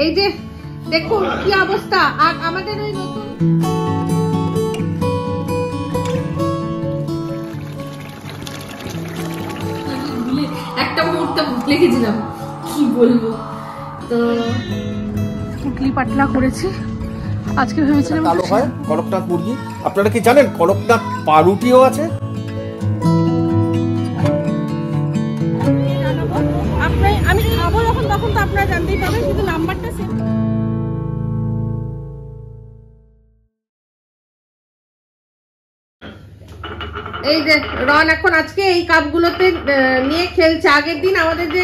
এই যে দেখুন কি অবস্থা। আর আমাদের ওই নতুন একটা মুহূর্তে ভুলে গেছিলাম কি বলবো। তো পুটলি পাতলা করেছি আজকে, ভেবেছিলাম কালো হয় কড়কনাথ মুরগি। আপনারা কি জানেন কড়কনাথ পাউরুটিও আছে? আমি খাবো যখন তখন তো আপনারা জানতেই পাবেন, কিন্তু নাম্বারটা সেম। এই যে রন এখন আজকে এই কাপগুলোতে নিয়ে খেলছে। আগের দিন আমাদের যে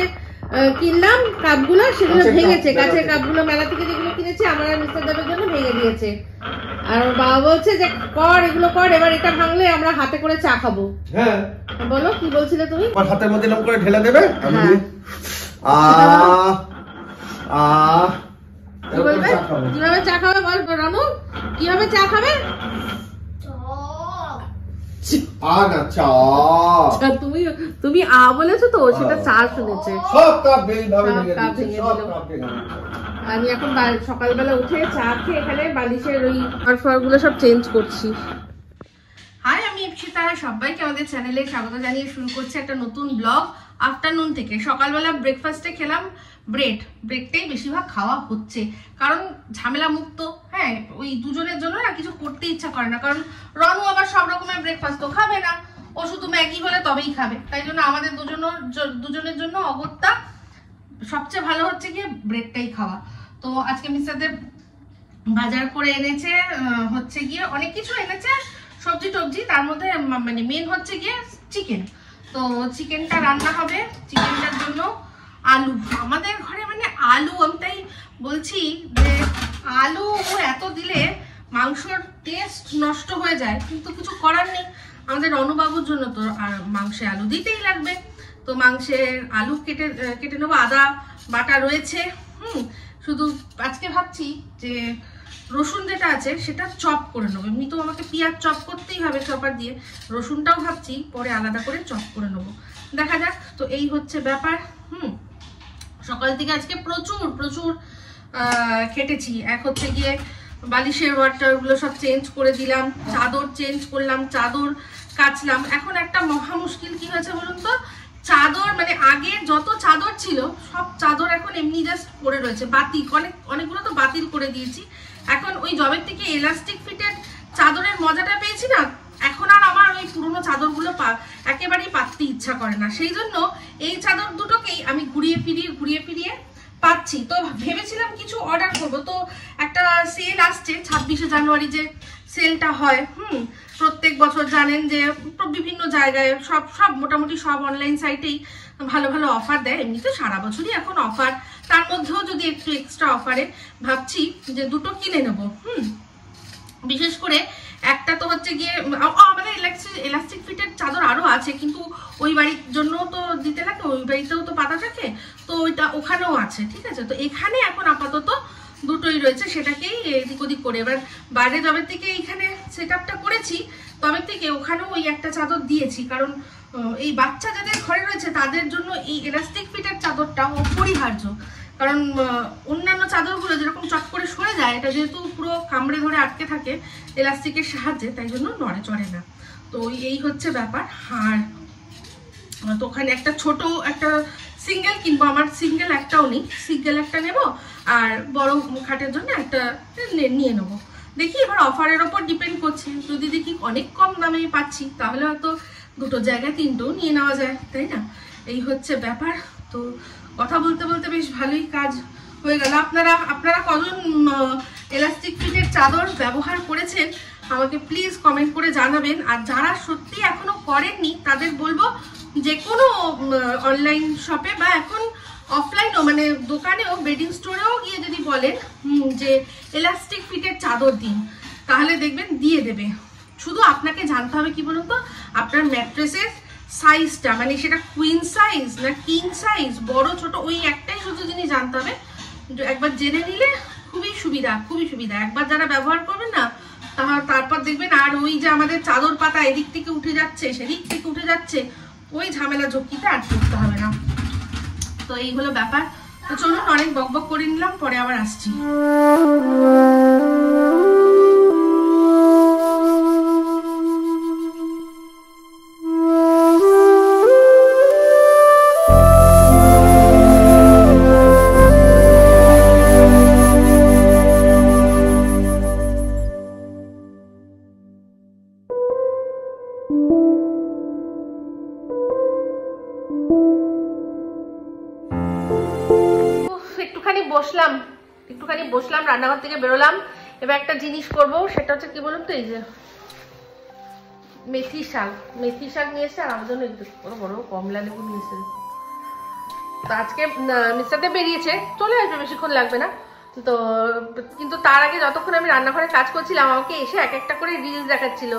কিনলাম কাপগুলো সেগুলো ভেঙেছে, কাঁচের কাপগুলো মেলা থেকে যেগুলো কিনেছি আমরা মিস্টার দেবের জন্য ভেঙে দিয়েছে। আর বাবা বলছে যে কর এগুলো কর, এবার এটা ভাঙলে আমরা হাতে করে চা খাবো। হ্যাঁ বলো কি বলছিলে তুমি? হাতের মধ্যে এরকম করে ঢেলে দেবে। কি বলবে কিভাবে চা খাবে বল রনু, কিভাবে চা খাবে? তুমি আ বলেছো তো, সেটা চা শুনেছে। আমি এখন সকালবেলা উঠে চা খেয়ে এখানে বালিশের ওই গুলো সব চেঞ্জ করছি। হাই, আমি ইপসিতা, সবাইকে আমাদের চ্যানেলে স্বাগত জানিয়ে শুরু করছি একটা নতুন ব্লগ। আফটারনুন থেকে সকালবেলা ব্রেকফাস্টে খেলাম ব্রেডটাই বেশিরভাগ খাওয়া হচ্ছে, কারণ ঝামেলা মুক্ত। হ্যাঁ, ওই দুজনের জন্য না কিছু করতে ইচ্ছা করে না, কারণ রনু আবার সব রকমের ব্রেকফাস্ট তো খাবে না, ও শুধু ম্যাগি হলে তবেই খাবে। তাই জন্য আমাদের দুজনের জন্য অগত্যা সবচেয়ে ভালো হচ্ছে গিয়ে ব্রেডটাই খাওয়া। তো আজকে মিস্টার দেব বাজার করে এনেছে, হচ্ছে গিয়ে অনেক কিছু এনেছে, সবজি টবজি, তার মধ্যে মানে মেন হচ্ছে গিয়ে চিকেন। তো চিকেনটা রান্না হবে, চিকেনটার জন্য আলু, আমাদের ঘরে মানে আলু, আমি তাই বলছি যে আলু এত দিলে মাংসর টেস্ট নষ্ট হয়ে যায়, কিন্তু কিছু করার নেই, আমাদের রনুবাবুর জন্য তো আর মাংসে আলু দিতেই লাগবে। তো মাংসের আলু কেটে নেবো, আদা বাটা রয়েছে। শুধু আজকে ভাবছি যে রসুন যেটা আছে সেটা চপ করে নেবো। এমনি তো আমাকে পেঁয়াজ চপ করতেই হবে চপার দিয়ে, রসুনটাও ভাবছি পরে আলাদা করে চপ করে নেবো, দেখা যাক। তো এই হচ্ছে ব্যাপার। সকাল থেকে আজকে প্রচুর খেটেছি। এক হচ্ছে গিয়ে বালিশের ওয়াটারগুলো সব চেঞ্জ করে দিলাম, চাদর চেঞ্জ করলাম, চাদর কাচলাম। এখন একটা মহা মুশকিল কি হয়েছে বলুন তো, চাদর মানে আগে যত চাদর ছিল সব চাদর এখন এমনি জাস্ট পড়ে রয়েছে, বাতিল, অনেকগুলো তো বাতিল করে দিয়েছি। এখন ওই জবের থেকে এলাস্টিক ফিটেড চাদরের মজাটা পেয়েছি না, এখন আর আমার ওই পুরোনো চাদরগুলো একেবারেই পাততে ইচ্ছা করে না। সেই জন্য এই চাদর দুটোকেই আমি ঘুরিয়ে ফিরিয়ে পাচ্ছি। তো ভেবেছিলাম কিছু অর্ডার করব, তো একটা সেল আসছে 26শে জানুয়ারি যে সেলটা হয়, প্রত্যেক বছর জানেন যে বিভিন্ন জায়গায় সব মোটামুটি সব অনলাইন সাইটেই ভালো ভালো অফার দেয়। এমনিতে সারা বছরই এখন অফার, তার মধ্যেও যদি একটু এক্সট্রা অফারে ভাবছি যে দুটো কিনে নেব। বিশেষ করে একটা তো হচ্ছে গিয়ে আমাদের এলাস্টিক ফিটের চাদর আরো আছে, কিন্তু ওই বাড়ির জন্য তো দিতে লাগে, ওই বাড়িতেও তো পাতা থাকে, তো ওইটা ওখানেও আছে, ঠিক আছে। তো এখানে এখন আপাতত দুটোই রয়েছে, সেটাকেই এদিক ওদিক করে এবার বাইরে জবের থেকে এইখানে সেট আপটা করেছি, তবে থেকে ওখানেও ওই একটা চাদর দিয়েছি, কারণ এই বাচ্চা যাদের ঘরে রয়েছে তাদের জন্য এই এলাস্টিক ফিটের চাদরটা অপরিহার্য। কারণ অন্যান্য চাদরগুলো যেরকম চট করে সরে যায়, এটা যেহেতু পুরো কামড়ে ধরে আটকে থাকে এলাস্টিকের সাহায্যে, তাই জন্য নড়ে চড়ে না। তো এই হচ্ছে ব্যাপার। আর তো ওখানে একটা ছোট একটা সিঙ্গেল কিনবো, আমার সিঙ্গেল একটাও নেই, সিঙ্গেল একটা নেব, আর বড় খাটের জন্য একটা নিয়ে নেবো। দেখি এবার অফারের ওপর ডিপেন্ড করছে, যদি দেখি অনেক কম দামে পাচ্ছি তাহলে হয়তো দুটো জায়গায় তিনটেও নিয়ে নেওয়া যায়, তাই না? এই হচ্ছে ব্যাপার। তো কথা বলতে বলতে বেশ ভালোই কাজ হয়ে গেল। আপনারা কজন এলাস্টিক ফিটের চাদর ব্যবহার করেছেন আমাকে প্লিজ কমেন্ট করে জানাবেন। আর যারা সত্যি এখনো করেননি তাদের বলবো যে কোনো অনলাইন শপে বা এখন অফলাইনও মানে দোকানেও বেডিং স্টোরেও গিয়ে যদি বলেন যে এলাস্টিক ফিটের চাদর দিন, তাহলে দেখবেন দিয়ে দেবে। শুধু আপনাকে জানতে হবে কি বলুন তো, আপনার ম্যাট্রেসের সাইজটা, মানে সেটা কুইন সাইজ না কিং সাইজ, বড় ছোট, ওই একটাই শুধু জিনিস জানতে হবে। একবার জেনে নিলে খুবই সুবিধা। একবার যারা ব্যবহার করবেন না, তারপর দেখবেন আর ওই যে আমাদের চাদর পাতা এদিক থেকে উঠে যাচ্ছে সেদিক থেকে উঠে যাচ্ছে, ওই ঝামেলা ঝক্কিতে আর করতে হবে না। তো এই হলো ব্যাপার। তো তো চলুন, অনেক বকবক করে নিলাম, পরে আবার আসছি। একটুখানি বসলাম, রান্নাঘর থেকে বেরোলাম। এবার একটা জিনিস করব, সেটা হচ্ছে কি বলুন তো, এই যে মেথি শাক নিয়ে এসছে, আর আমার জন্য একটু বড় বড় কমলা লেবু নিয়ে এসছে। তো আজকে মিস্টারতে বেরিয়েছে, চলে আসবে, বেশিক্ষণ লাগবে না। তো কিন্তু তার আগে যতক্ষণ আমি রান্নাঘরে কাজ করছিলাম, আমাকে এসে এক একটা করে রিলস দেখাচ্ছিল।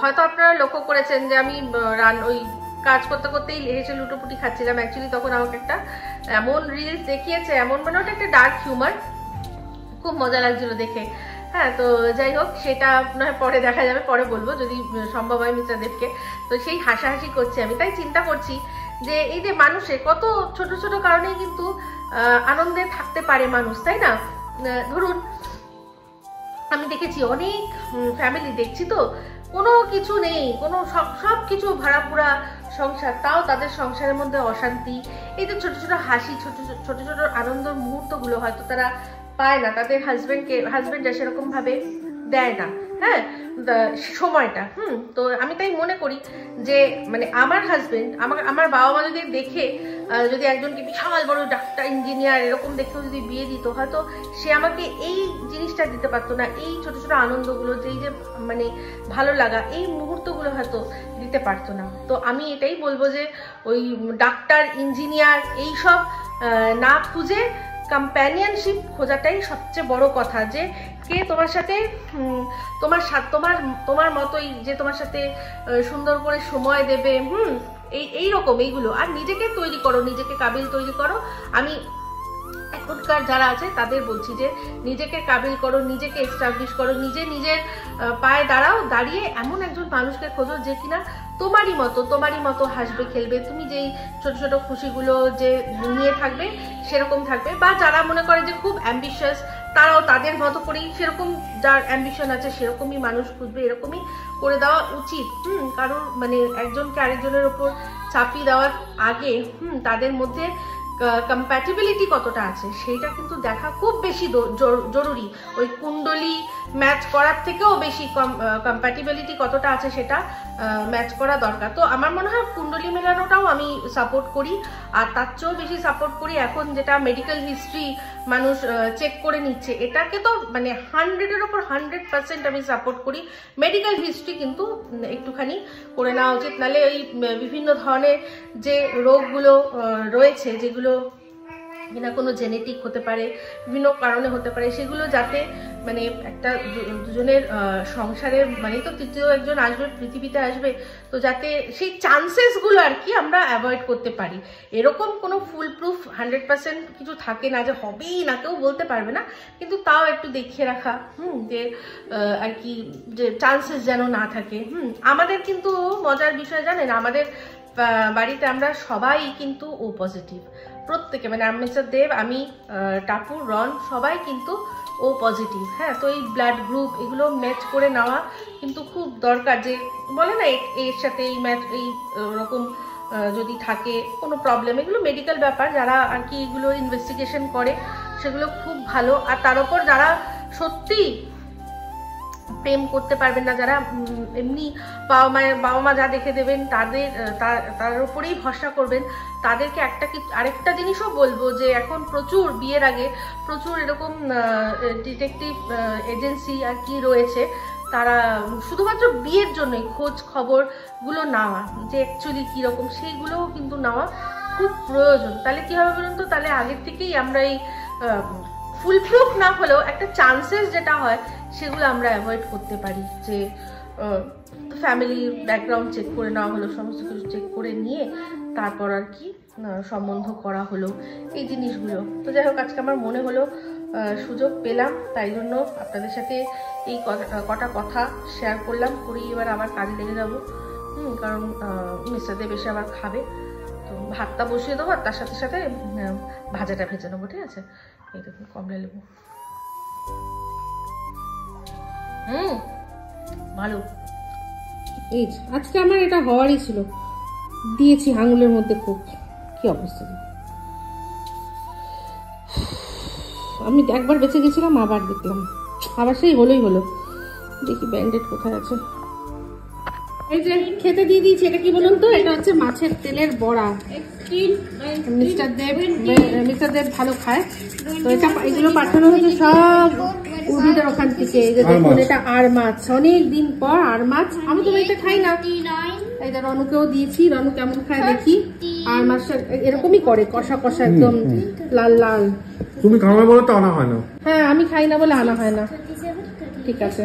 হয়তো আপনারা লক্ষ্য করেছেন যে আমি ওই কাজ করতে করতেই হেসে লুটোপুটি খাচ্ছিলাম। অ্যাকচুয়ালি তখন আমাকে একটা এমন রিলস দেখিয়েছে, এমন মানে ওটা একটা ডার্ক হিউমার, খুব মজা লাগছিল দেখে। হ্যাঁ, তো যাই হোক, সেটা নয় পরে দেখা যাবে, পরে বলবো যদি সম্ভব হয় মিস্টার দেবকে। তো সেই হাসাহাসি করছি আমি, তাই চিন্তা করছি যে এই যে মানুষের কত ছোট ছোট কারণেই কিন্তু আনন্দে থাকতে পারে মানুষ, তাই না? ধরুন আমি দেখেছি অনেক ফ্যামিলি, দেখছি তো কোনো কিছু নেই, কোনো সব কিছু ভাড়াপুরা সংসার, তাও তাদের সংসারের মধ্যে অশান্তি। এই যে ছোট ছোট হাসি, ছোট ছোট আনন্দ মুহূর্তগুলো হয়তো তারা পায় না, তাদের হাজবেন্ডরা সেরকম ভাবে দেয় না, হ্যাঁ, সময়টা। তো আমি তাই মনে করি যে মানে আমার হাজবেন্ড, আমার বাবা মা যদি দেখে, যদি একজনকে বিশাল বড় ডাক্তার, ইঞ্জিনিয়ার এরকম দেখেও যদি বিয়ে দিত, হয়তো সে আমাকে এই জিনিসটা দিতে পারতো না, এই ছোট ছোট আনন্দগুলো, যেই যে মানে ভালো লাগা, এই মুহূর্তগুলো হয়তো দিতে পারতো না। তো আমি এটাই বলবো যে ওই ডাক্তার, ইঞ্জিনিয়ার এইসব না খুঁজে কম্প্যানিয়নশিপ খোঁজাটাই সবচেয়ে বড় কথা। যে কে তোমার সাথে তোমার মতোই, যে তোমার সাথে সুন্দর করে সময় দেবে, এইরকম এইগুলো। আর নিজেকে তৈরি করো, নিজেকে কাবিল তৈরি করো। আমি এখনকার যারা আছে তাদের বলছি যে নিজেকে কাবিল করো, নিজেকে এস্টাবলিশ করো, নিজের পায়ে দাঁড়াও, দাঁড়িয়ে এমন একজন মানুষকে খোঁজো যে কিনা তোমারই মতো হাসবে, খেলবে, তুমি যেই ছোট ছোট খুশিগুলো যে নিয়ে থাকবে সেরকম থাকবে। বা যারা মনে করে যে খুব অ্যাম্বিশিয়াস, তারাও তাদের মতো করেই, সেরকম যার অ্যাম্বিশন আছে সেরকমই মানুষ খুঁজবে, এরকমই করে দেওয়া উচিত। কারণ মানে একজনকে আরেকজনের ওপর চাপিয়ে দেওয়ার আগে তাদের মধ্যে কম্প্যাটিবিলিটি কতটা আছে সেইটা কিন্তু দেখা খুব বেশি জরুরি। ওই কুণ্ডলী ম্যাচ করার থেকেও বেশি কম্প্যাটিবিলিটি কতটা আছে সেটা ম্যাচ করা দরকার। তো আমার মনে হয় কুণ্ডলী মেলানোটাও আমি সাপোর্ট করি, আর তার চেয়েও বেশি সাপোর্ট করি এখন যেটা মেডিকেল হিস্ট্রি মানুষ চেক করে নিচ্ছে, এটাকে তো মানে 100-এর ওপর 100% আমি সাপোর্ট করি। মেডিকেল হিস্ট্রি কিন্তু একটুখানি করে নেওয়া উচিত, নাহলে ওই বিভিন্ন ধরনের যে রোগগুলো রয়েছে, যেগুলো কিনা কোনো জেনেটিক হতে পারে, বিভিন্ন কারণে হতে পারে, সেগুলো যাতে মানে একটা দুজনের সংসারে, মানে তো তৃতীয় একজন আসবে, পৃথিবীতে আসবে, তো যাতে সেই চান্সেসগুলো আর কি আমরা অ্যাভয়েড করতে পারি। এরকম কোনো ফুল প্রুফ 100% কিছু থাকে না যে হবেই না, কেউ বলতে পারবে না, কিন্তু তাও একটু দেখিয়ে রাখা যে আর কি, যে চান্সেস যেন না থাকে। আমাদের কিন্তু মজার বিষয় জানেন, আমাদের বাড়িতে আমরা সবাই কিন্তু ও পজিটিভ, প্রত্যেকে, মানে মিস্টার দেব, আমি, টাপু, রন, সবাই কিন্তু ও পজিটিভ। হ্যাঁ, তো এই ব্লাড গ্রুপ এগুলো ম্যাচ করে নেওয়া কিন্তু খুব দরকার। যে বলে না এর সাথে এই ম্যাচ, এই রকম যদি থাকে কোনো প্রবলেম, এগুলো মেডিকেল ব্যাপার, যারা আর কি এগুলো ইনভেস্টিগেশন করে সেগুলো খুব ভালো। আর তার উপর যারা সত্যি প্রেম করতে পারবেন না, যারা এমনি বাবা মা যা দেখে দেবেন তার উপরেই ভরসা করবেন, তাদেরকে আরেকটা জিনিসও বলবো যে এখন প্রচুর বিয়ের আগে প্রচুর এরকম ডিটেকটিভ এজেন্সি আর কি রয়েছে, তারা শুধুমাত্র বিয়ের জন্যই খোঁজ খবরগুলো নেওয়া, যে অ্যাকচুয়ালি কীরকম, সেইগুলোও কিন্তু নেওয়া খুব প্রয়োজন। তাহলে কী হবে বলুন তো, তাহলে আগের থেকেই আমরা এই ফুলপ্রুফ না হলেও একটা চান্সেস যেটা হয় সেগুলো আমরা অ্যাভয়েড করতে পারি। যে ফ্যামিলি ব্যাকগ্রাউন্ড চেক করে নেওয়া হলো, সমস্ত কিছু চেক করে নিয়ে তারপর আর কি সম্বন্ধ করা হলো, এই জিনিসগুলো। তো যাই হোক, আজকে আমার মনে হলো সুযোগ পেলাম, তাই জন্য আপনাদের সাথে এই কটা কথা শেয়ার করলাম। করেই এবার আবার কাজে লেগে যাবো, কারণ মিস্টার দেব এসে আবার খাবে। তো ভাতটা বসিয়ে দেবো আর তার সাথে সাথে ভাজাটা ভেজে নেবো, ঠিক আছে? এই দেখুন কমলা লেবু। ভালো। এই আজকে আমার এটা হওয়ারই ছিল, দিয়েছি আঙুলের মধ্যে। খুব কি অবস্থা, আমি একবার বেঁচে গেছিলাম, আবার দেখলাম আবার সেই হলোই হলো। দেখি ব্যান্ডেড কোথায় আছে। এই যে খেতে দিয়ে দিয়েছি, এটা কি বলুন তো? এটা হচ্ছে মাছের তেলের বড়া। মিস্টার দেব ভালো খায় তো। এটা এগুলো পাঠানো হয়েছে সব উর্মিদের ওখান থেকে। এই যে দেখুন, এটা আর মাছ, অনেক দিন পর আর মাছ। আমি তো এটা খাই না, এই যে রনুকেও দিয়েছি। রনু কেমন খায় দেখি। আর মাছটা এরকমই করে, কষা কষা, একদম লাল লাল। তুমি খাবে বলে তো আনা হয় না। হ্যাঁ, আমি খাই না বলে আনা হয় না। ঠিক আছে,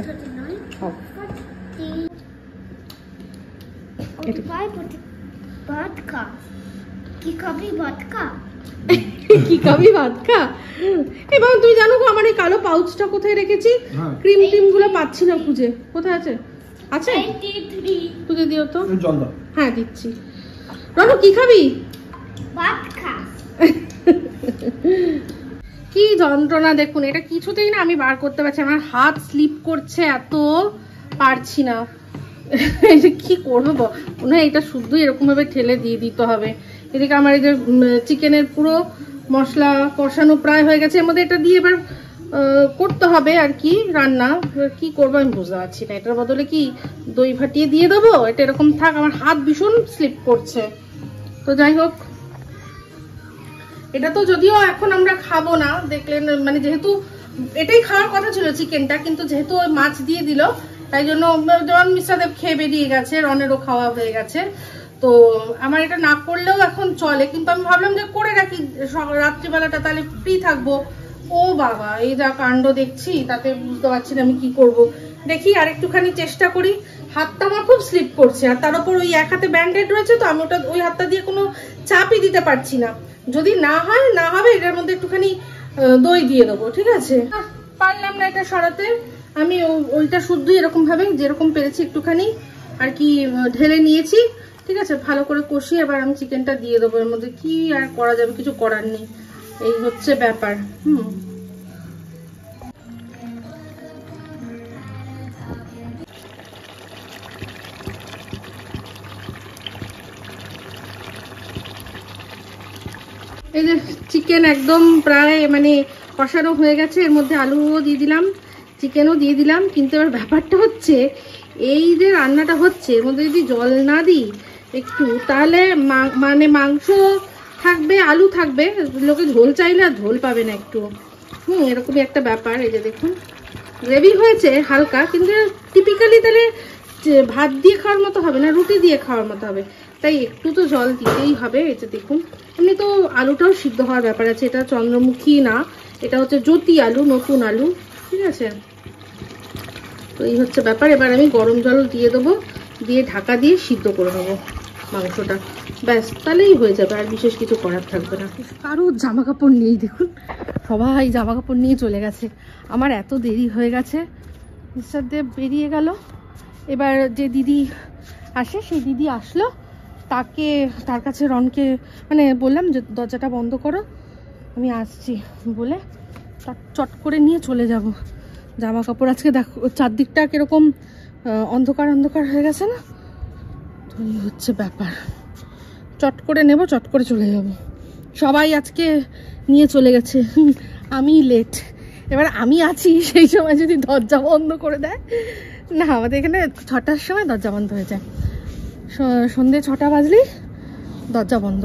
এবার তুই জানো আমার এই কালো পাউচটা কোথায় রেখেছি? ক্রিম টিম গুলো পাচ্ছি না খুঁজে। কোথায় আছে? আছে, খুঁজে দিও তো। জল দাও। হ্যাঁ দিচ্ছি। রনু কি খাবি? কি যন্ত্রণা দেখুন, এটা কিছুতেই না আমি বার করতে পারছি। আমার হাত স্লিপ করছে, এত পারছি না। কি করবো, মনে হয় এটা শুদ্ধ এরকম ভাবে ঠেলে দিয়ে দিতে হবে। এদিকে আমার এই যে চিকেনের পুরো মশলা কষানো প্রায় হয়ে গেছে, এর মধ্যে এটা দিয়ে এবার করতে হবে আর কি রান্না। কি করবো আমি বুঝতে পারছি না। এটার বদলে কি দই ফাটিয়ে দিয়ে দেবো? এটা এরকম থাক, আমার হাত ভীষণ স্লিপ করছে। তো যাই হোক, এটা তো যদিও এখন আমরা খাবো না, দেখলেন, মানে যেহেতু এটাই খাওয়ার কথা ছিল চিকেনটা, কিন্তু যেহেতু ওই মাছ দিয়ে দিল তাই জন্য রন মিশ্রাদেব খেয়ে বেরিয়ে গেছে, রনেরও খাওয়া হয়ে গেছে। তো আমার এটা না করলেও এখন চলে, কিন্তু আমি ভাবলাম যে করে রাখি রাত্রিবেলাটা, তাহলে ফ্রি থাকবো। ও বাবা, এই যা কাণ্ড দেখছি, তাতে বুঝতে পারছি না আমি কি করব। দেখি আর একটুখানি চেষ্টা করি। হাতটা আমার খুব স্লিপ করছে, আর তার উপর ওই এক হাতে ব্যান্ডেড রয়েছে, তো আমি ওটা ওই হাতটা দিয়ে কোনো চাপই দিতে পারছি না। যদি না হয় না হবে, এটার মধ্যে একটুখানি দই দিয়ে দেবো, ঠিক আছে? পারলাম না এটা সরাতে, আমি ওইটা শুদ্ধই এরকম ভাবে যেরকম পেরেছি একটুখানি আর কি ঢেলে নিয়েছি, ঠিক আছে? ভালো করে কষিয়ে এবার আমি চিকেনটা দিয়ে দেবো এর মধ্যে। কি আর করা যাবে, কিছু করার নেই, এই হচ্ছে ব্যাপার। এই যে চিকেন একদম প্রায় মানে কষানো হয়ে গেছে, এর মধ্যে আলুও দিয়ে দিলাম, চিকেনও দিয়ে দিলাম। কিন্তু এবার ব্যাপারটা হচ্ছে, এই যে রান্নাটা হচ্ছে এর মধ্যে যদি জল না দিই একটু, তাহলে মানে মাংস থাকবে, আলু থাকবে, লোকে ঝোল চাইলে আর ঝোল পাবে না একটু। এরকমই একটা ব্যাপার। এই যে দেখুন গ্রেভি হয়েছে হালকা, কিন্তু টিপিক্যালি তাহলে ভাত দিয়ে খাওয়ার মতো হবে না, রুটি দিয়ে খাওয়ার মতো হবে, তাই একটু তো জল দিতেই হবে। এই যে দেখুন, এমনি তো আলুটাও সিদ্ধ হওয়ার ব্যাপার আছে। এটা চন্দ্রমুখী না, এটা হচ্ছে জ্যোতি আলু, নতুন আলু, ঠিক আছে? তো এই হচ্ছে ব্যাপার। এবার আমি গরম জল দিয়ে দেবো, দিয়ে ঢাকা দিয়ে সিদ্ধ করে নেবো মাংসটা, ব্যাস, তাহলেই হয়ে যাবে, আর বিশেষ কিছু করার থাকবে না। কারো জামা কাপড় নেই, দেখুন সবাই জামা কাপড় নিয়ে চলে গেছে। আমার এত দেরি হয়ে গেছে, মিস্টার দেব বেরিয়ে গেল। এবার যে দিদি আসে, সেই দিদি আসলো, তার কাছে রনকে মানে বললাম যে দরজাটা বন্ধ করো, আমি আসছি বলে চট করে নিয়ে চলে যাব জামা কাপড়। আজকে দেখো চারদিকটা কিরকম অন্ধকার অন্ধকার হয়ে গেছে না, তো এই হচ্ছে ব্যাপার। চট করে নেব, চট করে চলে যাব। সবাই আজকে নিয়ে চলে গেছে, আমি লেট। এবার আমি আছি, সেই সময় যদি দরজা বন্ধ করে দেয় না, আমাদের এখানে 6টার সময় দরজা বন্ধ হয়ে যায়, সন্ধে 6টা বাজলেই দরজা বন্ধ,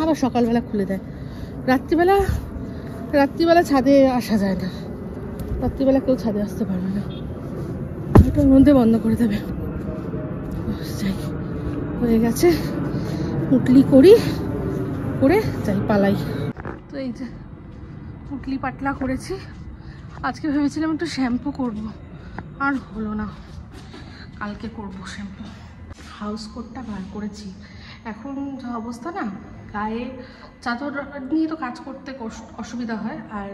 আবার সকালবেলা খুলে দেয়। রাত্রিবেলা ছাদে আসা যায় না, রাত্রিবেলা কেউ ছাদে আসতে পারবে না, ওটার মধ্যে বন্ধ করে দেবে। যাই, হয়ে গেছে, পুটলি করে যাই, পালাই। তো এই যে পুটলি পাতলা করেছি। আজকে ভেবেছিলাম একটু শ্যাম্পু করব, আর হলো না, কালকে করব শ্যাম্পু। হাউস কোটটা বার করেছি, এখন যা অবস্থা না, গায়ে চাদর নিয়ে তো কাজ করতে অসুবিধা হয়, আর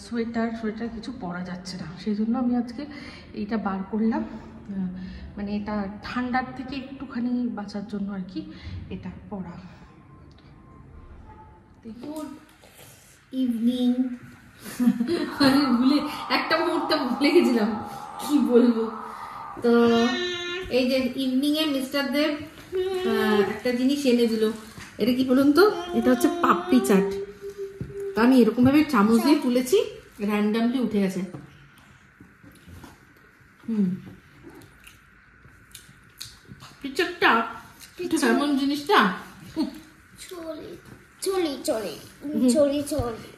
সোয়েটার কিছু পরা যাচ্ছে না, সেই জন্য আমি আজকে এইটা বার করলাম। মানে এটা ঠান্ডার থেকে একটুখানি বাঁচার জন্য আর কি এটা পরা। Good evening. আমি একটা মুহূর্তে ভুলে গেছিলাম কি বলবো। তো এই যে ইভিনিং এ মিস্টার দেব একটা জিনিস এনে দিল। এটা কি বলুন তো? এটা হচ্ছে পাপড়ি চাট। আমি এরকম ভাবে চামচ দিয়ে তুলেছি, র্যান্ডামলি উঠে গেছে। পাপড়ি চাটটা এমন জিনিসটা,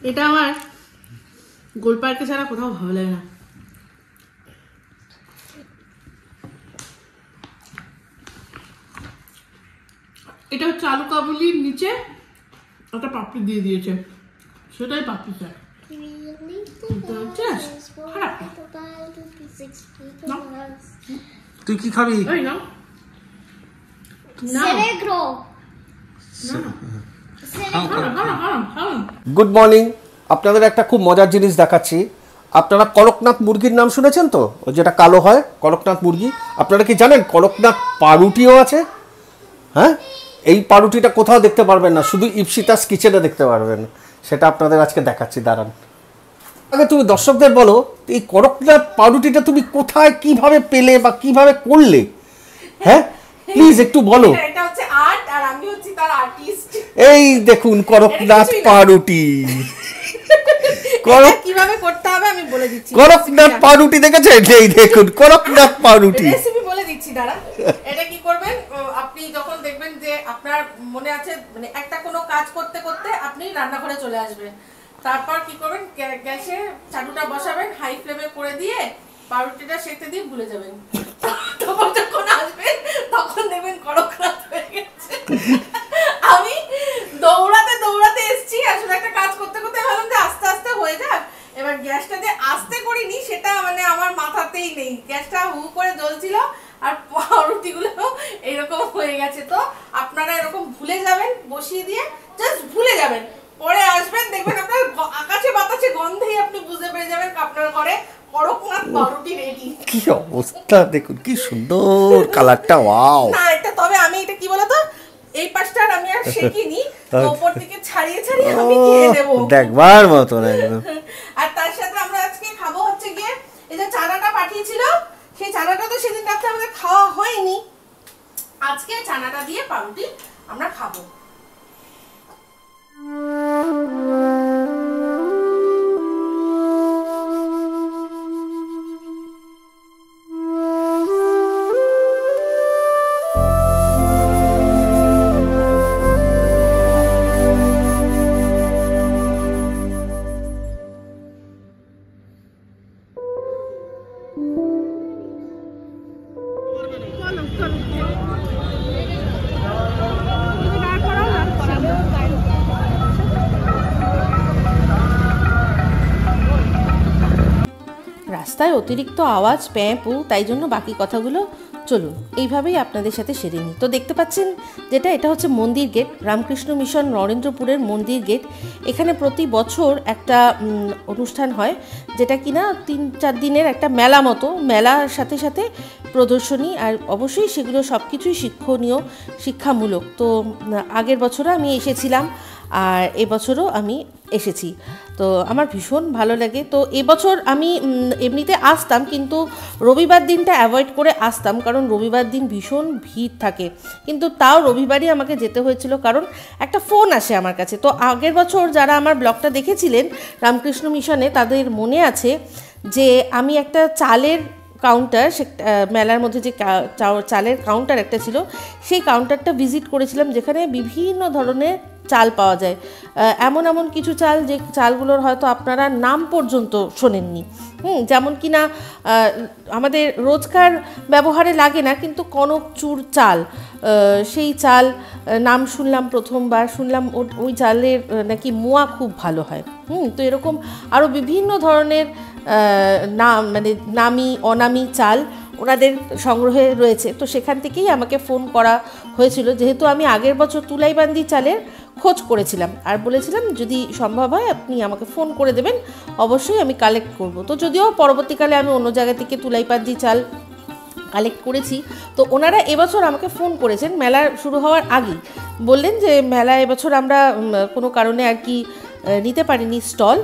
এটা আমার গোলপার্কে ছাড়া কোথাও ভালো লাগে না। এটা হচ্ছে আলু কাবুলির নিচে একটা পাপড়ি দিয়ে দিয়েছে, সেটাই পাপড়ি চাট। তুই কি খাবি? Good morning. আপনাদের একটা খুব মজার জিনিস দেখাচ্ছি। আপনারা করকনাথ মুরগির নাম শুনেছেন তো? ওই যেটা কালো হয়, করকনাথ মুরগি। আপনারা কি জানেন করকনাথ পাউরুটিও আছে? হ্যাঁ, এই পাউরুটিটা কোথাও দেখতে পারবেন না, শুধু ইপসিতাস কিচেনে দেখতে পারবেন। সেটা আপনাদের আজকে দেখাচ্ছি, দাঁড়ান। আগে তুমি দর্শকদের বলো, এই করকনাথ পাউরুটিটা তুমি কোথায় কিভাবে পেলে বা কিভাবে করলে? হ্যাঁ প্লিজ একটু বলো। এটা হচ্ছে আর্ট আর আমি হচ্ছি তার আর্টিস্ট। এই দেখুন করকনাথ পাউরুটি। কিভাবে করতে হবে আমি বলে দিচ্ছি। করকনাথ পাউরুটি দেখেছেন? এই দেখুন করকনাথ পাউরুটি। রেসিপি বলে দিচ্ছি, দাঁড়া। এটা কি করবেন, আপনি যখন দেখবেন যে আপনার মনে আছে মানে একটা কোনো কাজ করতে করতে আপনি রান্নাঘরে চলে আসবেন, তারপর কি করবেন, গ্যাসে চাটুটা বসাবেন, হাই ফ্লেমে করে দিয়ে পাউরুটিটা সেঁকে দিয়ে ভুলে যাবেন। তখন যখন আসবেন তখন দেখবেন করকনাথ হয়ে গেছে। আমি দৌড়াতে দৌড়াতে এসেছি, আসলে একটা কাজ করতে করতে ভাবলাম যে আস্তে আস্তে হয়ে যাক। এবার গ্যাসটা দিয়ে আস্তে করিনি, সেটা মানে আমার মাথাতেই নেই। গ্যাসটা হু করে জ্বলছিল আর পাউরুটিগুলো এরকম হয়ে গেছে। তো আপনারা এরকম ভুলে যাবেন, বসিয়ে দিয়ে জাস্ট ভুলে যাবেন, পরে আসবেন দেখবেন আপনার আকাশে বাতাসে গন্ধেই আপনি বুঝতে পেরে যাবেন আপনার ঘরে করকনাথ পাউরুটি রেডি। কি অবস্থা দেখুন, কি সুন্দর কালারটা, ওয়াও। না এটা তবে আমি এটা কি বলতো, এই পাশটা আমি আর শেকিনি, উপর থেকে ছাড়িয়ে ছাড়িয়ে আমি খেয়ে দেব, দেখবার মতন একদম। আর তার সাথে আমরা আজকে খাবো হচ্ছে গিয়ে এই যে চানাটা পাঠিয়েছিল, সেই চানাটা তো সেদিন রাতে আমাদের খাওয়া হয়নি, আজকে চানাটা দিয়ে পাউরুটি আমরা খাবো। রাস্তায় অতিরিক্ত আওয়াজ প্যাঁপু, তাই জন্য বাকি কথাগুলো চলুন এইভাবেই আপনাদের সাথে সেরে নিই। তো দেখতে পাচ্ছেন এটা হচ্ছে মন্দির গেট, রামকৃষ্ণ মিশন নরেন্দ্রপুরের মন্দির গেট। এখানে প্রতি বছর একটা অনুষ্ঠান হয়, যেটা কিনা 3-4 দিনের একটা মেলা মতো, মেলার সাথে সাথে প্রদর্শনী, আর অবশ্যই সেগুলো সব কিছুই শিক্ষণীয়, শিক্ষামূলক। তো আগের বছরও আমি এসেছিলাম আর এবছরও আমি এসেছি, তো আমার ভীষণ ভালো লাগে। তো এবছর আমি এমনিতে আসতাম, কিন্তু রবিবার দিনটা অ্যাভয়েড করে আসতাম, কারণ রবিবার দিন ভীষণ ভিড় থাকে। কিন্তু তাও রবিবারই আমাকে যেতে হয়েছিল, কারণ একটা ফোন আসে আমার কাছে। তো আগের বছর যারা আমার ব্লগটা দেখেছিলেন রামকৃষ্ণ মিশনে, তাদের মনে আছে যে আমি একটা চালের কাউন্টার, সে মেলার মধ্যে যে চালের কাউন্টার একটা ছিল, সেই কাউন্টারটা ভিজিট করেছিলাম, যেখানে বিভিন্ন ধরনের চাল পাওয়া যায়। এমন এমন কিছু চাল, যে চালগুলোর হয়তো আপনারা নাম পর্যন্ত শোনেননি। যেমন কিনা আমাদের রোজকার ব্যবহারে লাগে না, কিন্তু কনকচুর চাল, সেই চাল নাম শুনলাম, প্রথমবার শুনলাম ওই চালের নাকি মোয়া খুব ভালো হয়। তো এরকম আরও বিভিন্ন ধরনের মানে নামি অনামি চাল ওনাদের সংগ্রহে রয়েছে। তো সেখান থেকেই আমাকে ফোন করা হয়েছিল, যেহেতু আমি আগের বছর তুলাইবান্দি চালের খোঁজ করেছিলাম আর বলেছিলাম যদি সম্ভব হয় আপনি আমাকে ফোন করে দেবেন, অবশ্যই আমি কালেক্ট করব। তো যদিও পরবর্তীকালে আমি অন্য জায়গা থেকে তুলাইবান্দি চাল কালেক্ট করেছি। তো ওনারা এবছর আমাকে ফোন করেছেন মেলা শুরু হওয়ার আগেই, বললেন যে মেলা এবছর আমরা কোনো কারণে আর কি নিতে পারিনি স্টল,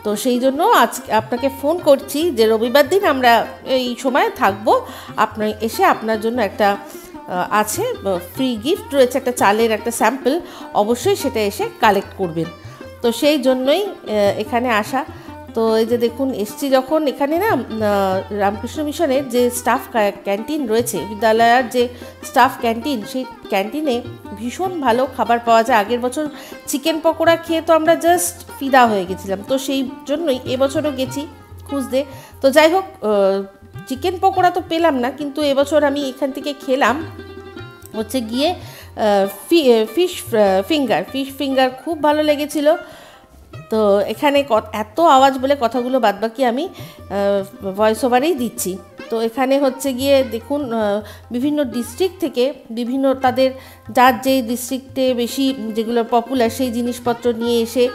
তো সেই জন্য আজ আপনাকে ফোন করছি যে রবিবার দিন আমরা এই সময় থাকবো, আপনি এসে আপনার জন্য একটা আছে ফ্রি গিফট রয়েছে, একটা চালের একটা স্যাম্পল, অবশ্যই সেটা এসে কালেক্ট করবেন। তো সেই জন্যই এখানে আসা। তো এই যে দেখুন এসছি যখন, এখানে না রামকৃষ্ণ মিশনের যে স্টাফ ক্যান্টিন রয়েছে, বিদ্যালয়ের যে স্টাফ ক্যান্টিন, সেই ক্যান্টিনে ভীষণ ভালো খাবার পাওয়া যায়। আগের বছর চিকেন পকোড়া খেয়ে তো আমরা জাস্ট ফিদা হয়ে গেছিলাম, তো সেই জন্যই এবছরও গেছি খুঁজতে। তো যাই হোক, চিকেন পকোড়া তো পেলাম না, কিন্তু এবছর আমি এখান থেকে খেলাম হচ্ছে গিয়ে ফিশ ফিঙ্গার খুব ভালো লেগেছিল। তো এখানে এত আওয়াজ বলে কথাগুলো বাদবাকি আমি ভয়েস ওভারেই দিচ্ছি। তো এখানে হচ্ছে গিয়ে দেখুন বিভিন্ন ডিস্ট্রিক্ট থেকে বিভিন্ন তাদের যার যেই ডিস্ট্রিক্টে বেশি যেগুলো পপুলার সেই জিনিসপত্র নিয়ে এসে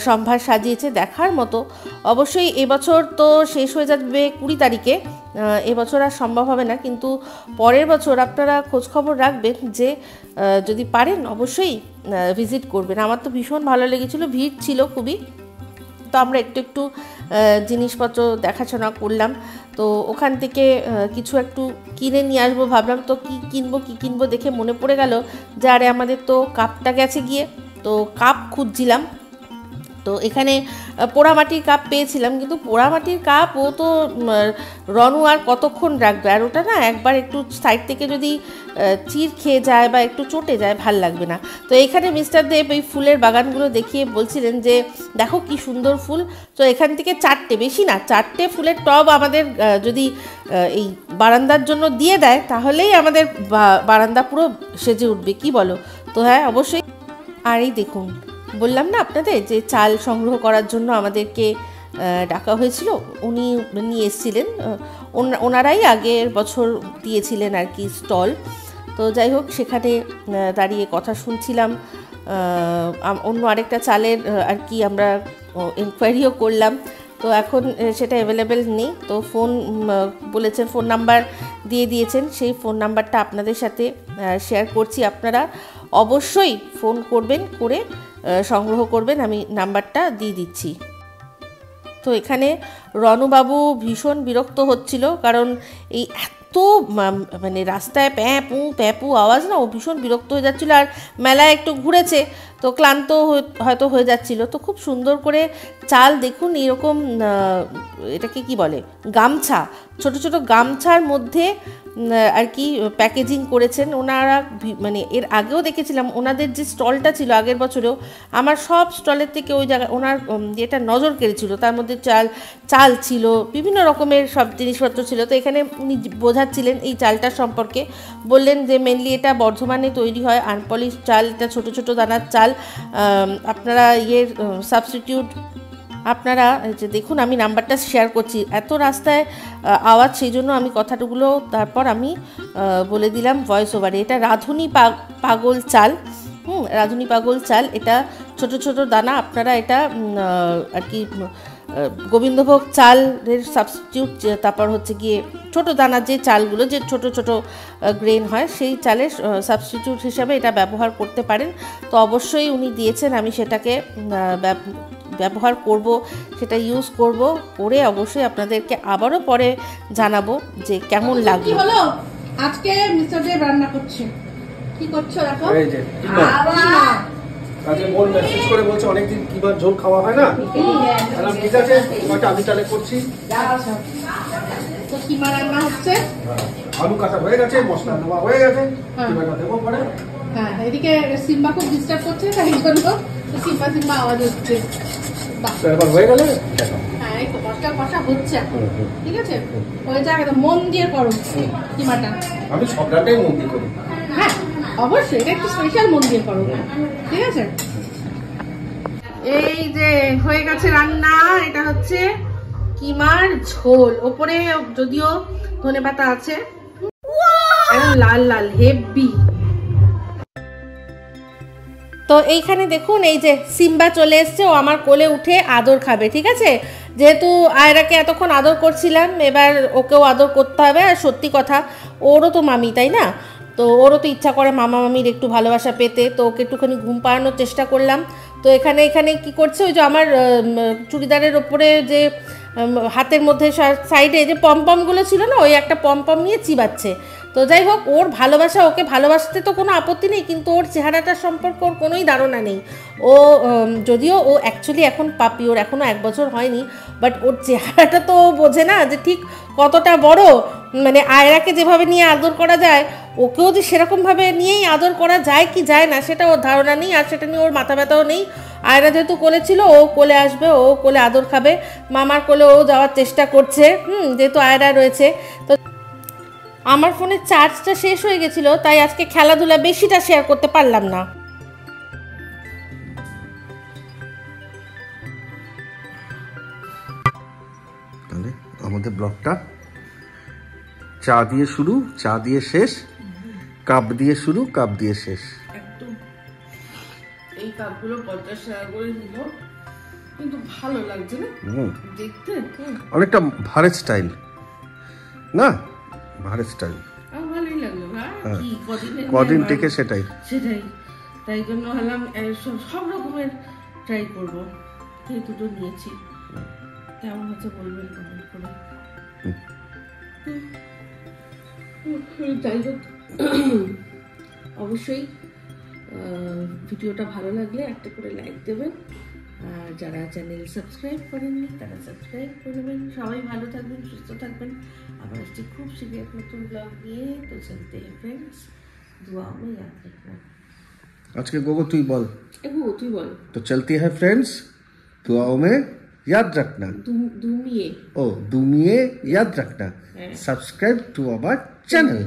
সম্ভার সাজিয়েছে, দেখার মতো। অবশ্যই এবছর তো শেষ হয়ে যাবে 20 তারিখে, এবছর আর সম্ভব হবে না, কিন্তু পরের বছর আপনারা খোঁজখবর রাখবেন যে যদি পারেন অবশ্যই ভিজিট করবেন। আমার তো ভীষণ ভালো লেগেছিলো, ভিড় ছিল খুবই। তো আমরা একটু জিনিসপত্র দেখাশোনা করলাম। তো ওখান থেকে কিছু একটু কিনে নিয়ে আসবো ভাবলাম। তো কী কিনবো দেখে মনে পড়ে গেল যে আরে আমাদের তো কাপটা গেছে গিয়ে, তো কাপ খুঁজছিলাম। তো এখানে পোড়ামাটির কাপ পেয়েছিলাম, কিন্তু পোড়ামাটির কাপ ও তো রনু আর কতক্ষণ রাখবে, আর ওটা না একবার একটু সাইড থেকে যদি চির খেয়ে যায় বা একটু চটে যায় ভাল লাগবে না। তো এখানে মিস্টার দেব এই ফুলের বাগানগুলো দেখিয়ে বলছিলেন যে দেখো কি সুন্দর ফুল। তো এখান থেকে 4টে, বেশি না 4টে ফুলের টব আমাদের যদি এই বারান্দার জন্য দিয়ে দেয় তাহলেই আমাদের বারান্দা পুরো সেজে উঠবে, কি বলো? তো হ্যাঁ অবশ্যই। আর এই দেখুন বললাম না আপনাদের যে চাল সংগ্রহ করার জন্য আমাদেরকে ডাকা হয়েছিল, উনি নিয়ে এসেছিলেন, ওনারাই আগের বছর দিয়েছিলেন আর কি স্টল। তো যাই হোক সেখানে দাঁড়িয়ে কথা শুনছিলাম, অন্য আরেকটা চালের আর কি আমরা এনকোয়ারিও করলাম। তো এখন সেটা অ্যাভেলেবেল নেই, তো ফোন বলেছেন, ফোন নাম্বার দিয়ে দিয়েছেন, সেই ফোন নাম্বারটা আপনাদের সাথে শেয়ার করছি। আপনারা অবশ্যই ফোন করবেন, করে সংগ্রহ করবেন, আমি নাম্বারটা দিয়ে দিচ্ছি। তো এখানে রনুবাবু ভীষণ বিরক্ত হচ্ছিল, কারণ এই এত মানে রাস্তায় প্যাপু আওয়াজ না, ও ভীষণ বিরক্ত হয়ে যাচ্ছিলো। আর মেলায় একটু ঘুরেছে তো ক্লান্ত হয়তো হয়ে যাচ্ছিলো। তো খুব সুন্দর করে চাল দেখুন, এরকম এটাকে কি বলে, গামছা, ছোট ছোট গামছার মধ্যে আর কি প্যাকেজিং করেছেন ওনারা। মানে এর আগেও দেখেছিলাম ওনাদের যে স্টলটা ছিল আগের বছরেও, আমার সব স্টলের থেকে ওই জায়গায় ওনার যেটা নজর কেড়েছিল, তার মধ্যে চাল ছিল, বিভিন্ন রকমের সব জিনিসপত্র ছিল। তো এখানে উনি বোঝাচ্ছিলেন এই চালটার সম্পর্কে, বললেন যে মেনলি এটা বর্ধমানে তৈরি হয়, আনপলিশ চাল, এটা ছোট ছোট দানার চাল। আপনারা সাবস্টিটিউট আপনারা যে দেখুন, আমি নাম্বারটা শেয়ার করছি, এত রাস্তায় আওয়াজ সেই জন্য আমি কথাগুলো তারপর আমি বলে দিলাম ভয়েস ওভারে। এটা রাঁধুনি পাগল চাল, রাঁধুনি পাগল চাল, এটা ছোট ছোট দানা। আপনারা এটা আর কি গোবিন্দভোগ চালের সাবস্টিটিউট, তারপর হচ্ছে গিয়ে ছোট দানার যে চালগুলো, যে ছোট ছোট গ্রেন হয়, সেই চালের সাবস্টিটিউট হিসাবে এটা ব্যবহার করতে পারেন। তো অবশ্যই উনি দিয়েছেন, আমি সেটাকে ব্যবহার করব, সেটা ইউজ করব, করে অবশ্যই আপনাদেরকে আবারও পরে জানাবো যে কেমন লাগবে। কি হলো আজকে মিস্টার দেব রান্না করছে, কি করছো দেখো? এই যে আজকে বোন মেসেজ করে বলছে অনেকদিন কিবার ঝোল খাওয়া হয় না, ঠিক আছে তোমাকে আমি তাহলে করছি। আচ্ছা, তো কিমা রান্না হচ্ছে, আলু কাটা হয়ে গেছে, মশলা নেওয়া হয়ে গেছে, কিমাটা দেবো পরে। হ্যাঁ, এদিকে সিম্বা খুব ডিস্টার্ব করছে, তাই জন্য সিম্বা আওয়াজ হচ্ছে। এবার হয়ে গেলে হ্যাঁ, এই মশলা কষা হচ্ছে এখন, ঠিক আছে? ওই জায়গাটা মন দিয়ে করো কিমাটা। আমি সব রান্নাই মন দিয়ে করি। হ্যাঁ অবশ্যই, এটা একটু স্পেশাল মন দিয়ে করো, ঠিক আছে? এই যে হয়ে গেছে রান্না, এটা হচ্ছে কিমার ঝোল, ওপরে যদিও ধনেপাতা আছে, লাল লাল হেভি। তো এইখানে দেখুন এই যে সিম্বা চলে এসছে, ও আমার কোলে উঠে আদর খাবে, ঠিক আছে? যেহেতু আয়রাকে এতক্ষণ আদর করছিলাম, এবার ওকেও আদর করতে হবে। আর সত্যি কথা, ওরও তো মামি, তাই না? তো ওরও তো ইচ্ছা করে মামা মামির একটু ভালোবাসা পেতে, তো ওকে একটুখানি ঘুম পাড়ানোর চেষ্টা করলাম। তো এখানে কি করছে, ওই যে আমার চুড়িদারের ওপরে যে হাতের মধ্যে সাইডে যে পমপমগুলো ছিল না, ওই একটা পমপম নিয়ে চিবাচ্ছে। তো যাই হোক, ওর ভালোবাসা, ওকে ভালোবাসতে তো কোনো আপত্তি নেই, কিন্তু ওর চেহারাটার সম্পর্কে ওর কোনোই ধারণা নেই। ও যদিও ও অ্যাকচুয়ালি এখন পাপি, ওর এখনও 1 বছর হয়নি, বাট ওর চেহারাটা তো ও বোঝে না যে ঠিক কতটা বড়। মানে আয়রাকে যেভাবে নিয়ে আদর করা যায়, ওকেও যে সেরকমভাবে নিয়েই আদর করা যায় কি যায় না সেটা ওর ধারণা নেই, আর সেটা নিয়ে ওর মাথা ব্যথাও নেই। আয়রা যেহেতু কোলে ছিল, ও কোলে আসবে, ও কোলে আদর খাবে, মামার কোলে ও যাওয়ার চেষ্টা করছে, যেহেতু আয়রা রয়েছে। তো আমার ফোনের চার্জটা শেষ হয়ে গেছিলো, তাই আজকে খেলাধুলা বেশিটা শেয়ার করতে পারলাম না। তাহলে আমাদের ব্লগটা চা দিয়ে শুরু, চা দিয়ে শেষ, কাপ দিয়ে শুরু, কাপ দিয়ে শেষ। একদম। এই কাপগুলো 50 টাকা করে দিল, কিন্তু ভালো লাগছে না দেখতে? অনেকটা ভারত স্টাইল না? ভারত স্টাইল ভালোই লাগলো। কদিন থেকে সেটাই। তাই জন্য হলাম সব রকমের ট্রাই করবো। এই দুটো নিয়েছি, কেমন হচ্ছে বলবেন কমেন্ট করে। যাই হোক, অবশ্যই ভিডিওটা ভালো লাগলে একটা করে লাইক দেবেন, আর যারা চ্যানেল সাবস্ক্রাইব করেননি তারা সাবস্ক্রাইব করে দেবেন। সবাই ভালো থাকবেন, সুস্থ থাকবেন। আবার আসছি খুব শীঘ্র এক নতুন ব্লগ নিয়ে। তো চলতে हैं फ्रेंड्स, दुआ में याद रखना। আজকে গোগো তুই বল। তুই বল। তো চলতে हैं फ्रेंड्स, दुआओं में याद रखना। दुमिए दुमिए याद रखना। Subscribe to our channel.